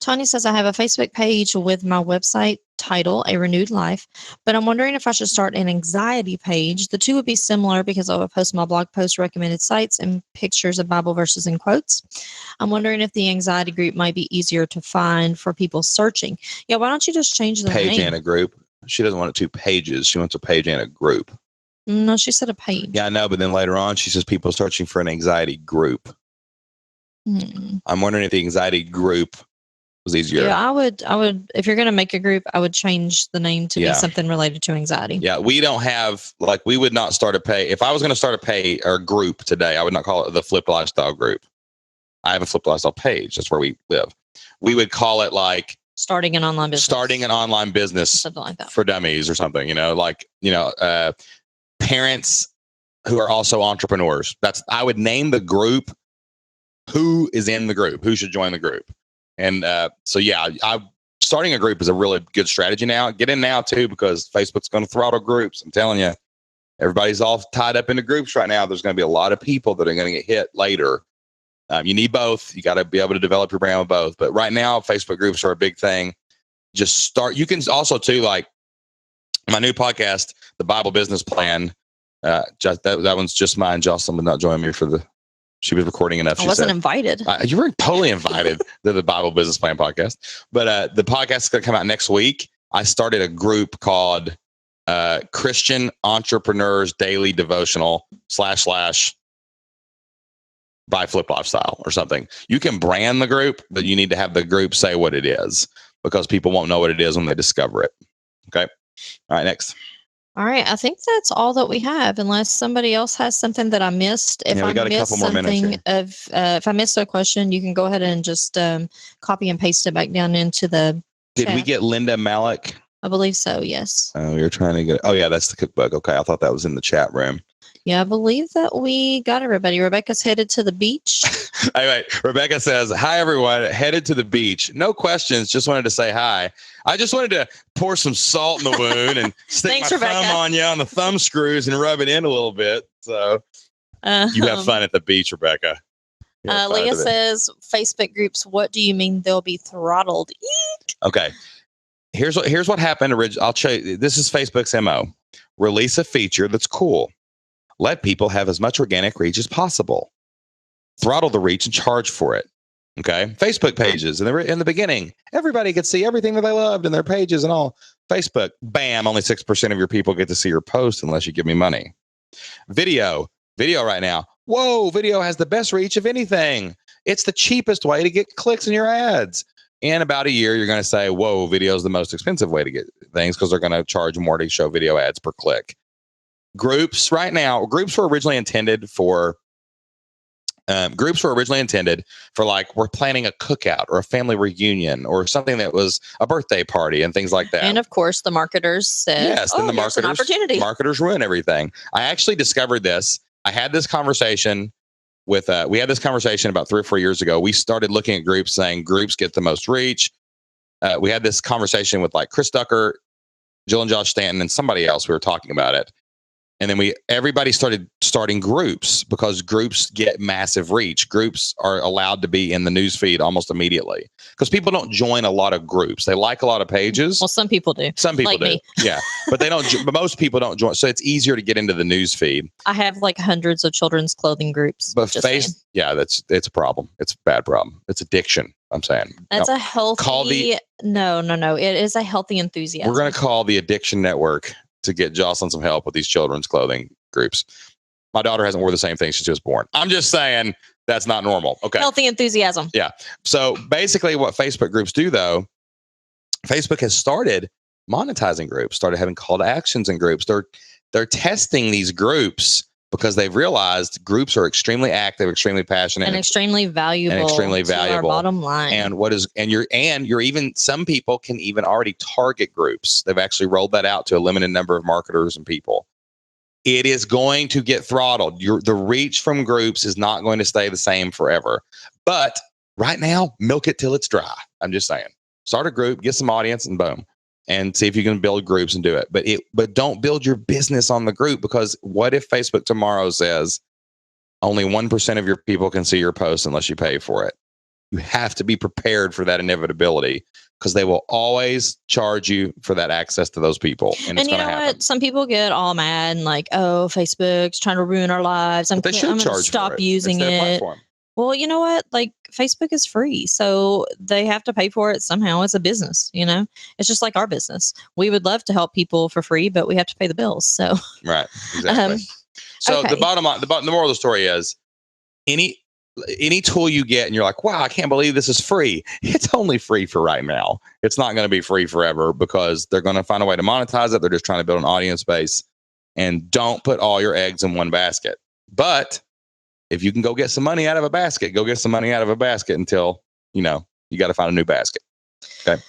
Tony says, I have a Facebook page with my website title, A Renewed Life, but I'm wondering if I should start an anxiety page. The two would be similar because I would post my blog posts, recommended sites, and pictures of Bible verses and quotes. I'm wondering if the anxiety group might be easier to find for people searching. Yeah, why don't you just change the Page name? and a group. She doesn't want it 2 pages. She wants a page and a group. No, she said a page. Yeah, I know, but then later on, she says people searching for an anxiety group. I'm wondering if the anxiety group was easier. Yeah, I would, if you're going to make a group, I would change the name to be something related to anxiety. Yeah, we don't have, we would not start a pay. If I was going to start a pay or group today, I would not call it the Flipped Lifestyle group. I have a Flipped Lifestyle page. That's where we live. We would call it starting an online business. Something like that. For dummies or something, parents who are also entrepreneurs. I would name the group who is in the group, who should join the group. And starting a group is a really good strategy now. Get in now too, because Facebook's going to throttle groups. I'm telling you, everybody's all tied up into groups right now. There's going to be a lot of people that are going to get hit later. You need both. You got to be able to develop your brand with both. But right now, Facebook groups are a big thing. Just start. You can also too, like my new podcast, The Bible Business Plan. That one's just mine. Jocelyn would not join me she was recording enough. I wasn't invited. You were totally invited to the Bible Business Plan podcast. But the podcast is going to come out next week. I started a group called Christian Entrepreneurs Daily Devotional / by Flip Lifestyle or something. You can brand the group, but you need to have the group say what it is, because people won't know what it is when they discover it. Okay. All right, next. All right. I think that's all that we have, unless somebody else has something that I missed. If we got a couple more minutes here. If I missed a question, you can go ahead and just copy and paste it back down into the Did chat. we get Linda Malik? I believe so, yes. Oh, you're trying to get... Oh, yeah, that's the cookbook. Okay, I thought that was in the chat room. Yeah, I believe that we got everybody. Rebecca's headed to the beach. Anyway, Rebecca says, hi, everyone. Headed to the beach. No questions. Just wanted to say hi. I just wanted to pour some salt in the wound and stick my thumb on you on the thumb screws and rub it in a little bit. So you have fun at the beach, Rebecca. Leah says, Facebook groups, what do you mean they'll be throttled? Eek. Okay. Here's what happened. I'll show you. This is Facebook's MO. Release a feature that's cool. Let people have as much organic reach as possible. Throttle the reach and charge for it. Okay. Facebook pages in the beginning, everybody could see everything that they loved in their pages and all. Facebook, bam, only 6% of your people get to see your post unless you give me money. Video right now. Whoa, video has the best reach of anything. It's the cheapest way to get clicks in your ads. In about a year, you're going to say, whoa, video is the most expensive way to get things because they're going to charge more to show video ads per click. Groups right now, groups were originally intended for like we're planning a cookout or a family reunion or something that was a birthday party and things like that. And of course, the marketers said, yes, then the marketers, an opportunity. Marketers ruin everything. I actually discovered this. I had this conversation with, we had this conversation about 3 or 4 years ago. We started looking at groups saying groups get the most reach. We had this conversation with like Chris Ducker, Jill and Josh Stanton, and somebody else. We were talking about it. And then everybody started starting groups because groups get massive reach. Groups are allowed to be in the news feed almost immediately because people don't join a lot of groups. They like a lot of pages. Well, some people do. Some people do. Yeah. But they don't. But most people don't join. So it's easier to get into the news feed. I have like hundreds of children's clothing groups. But it's a problem. It's a bad problem. It's addiction. I'm saying. That's a healthy. No. It is a healthy enthusiasm. We're going to call the Addiction Network to get Jocelyn some help with these children's clothing groups. My daughter hasn't worn the same thing since she was born. I'm just saying that's not normal. Okay. Healthy enthusiasm. Yeah. So basically what Facebook groups do though, Facebook has started monetizing groups, started having call to actions in groups. They're testing these groups because they've realized groups are extremely active, extremely passionate, and extremely valuable. To our bottom line. You're even, some people can even already target groups. They've actually rolled that out to a limited number of marketers and people. It is going to get throttled. The reach from groups is not going to stay the same forever. But right now, milk it till it's dry. I'm just saying. Start a group, get some audience, and boom. And see if you can build groups and do it. But don't build your business on the group, because what if Facebook tomorrow says only 1% of your people can see your post unless you pay for it? You have to be prepared for that inevitability because they will always charge you for that access to those people. And it's you going to know happen. what? Some people get all mad and like, oh, Facebook's trying to ruin our lives. I'm But they should going to charge stop for it. using It's their it. platform. Well, you know what? Like Facebook is free, so they have to pay for it somehow. It's a business, It's just like our business. We would love to help people for free, but we have to pay the bills. So Right, exactly. So okay. the bottom line, the moral of the story is any tool you get and you're like, wow, I can't believe this is free. It's only free for right now. It's not going to be free forever because they're going to find a way to monetize it. They're just trying to build an audience base. And don't put all your eggs in one basket. But if you can go get some money out of a basket, go get some money out of a basket until, you got to find a new basket. Okay.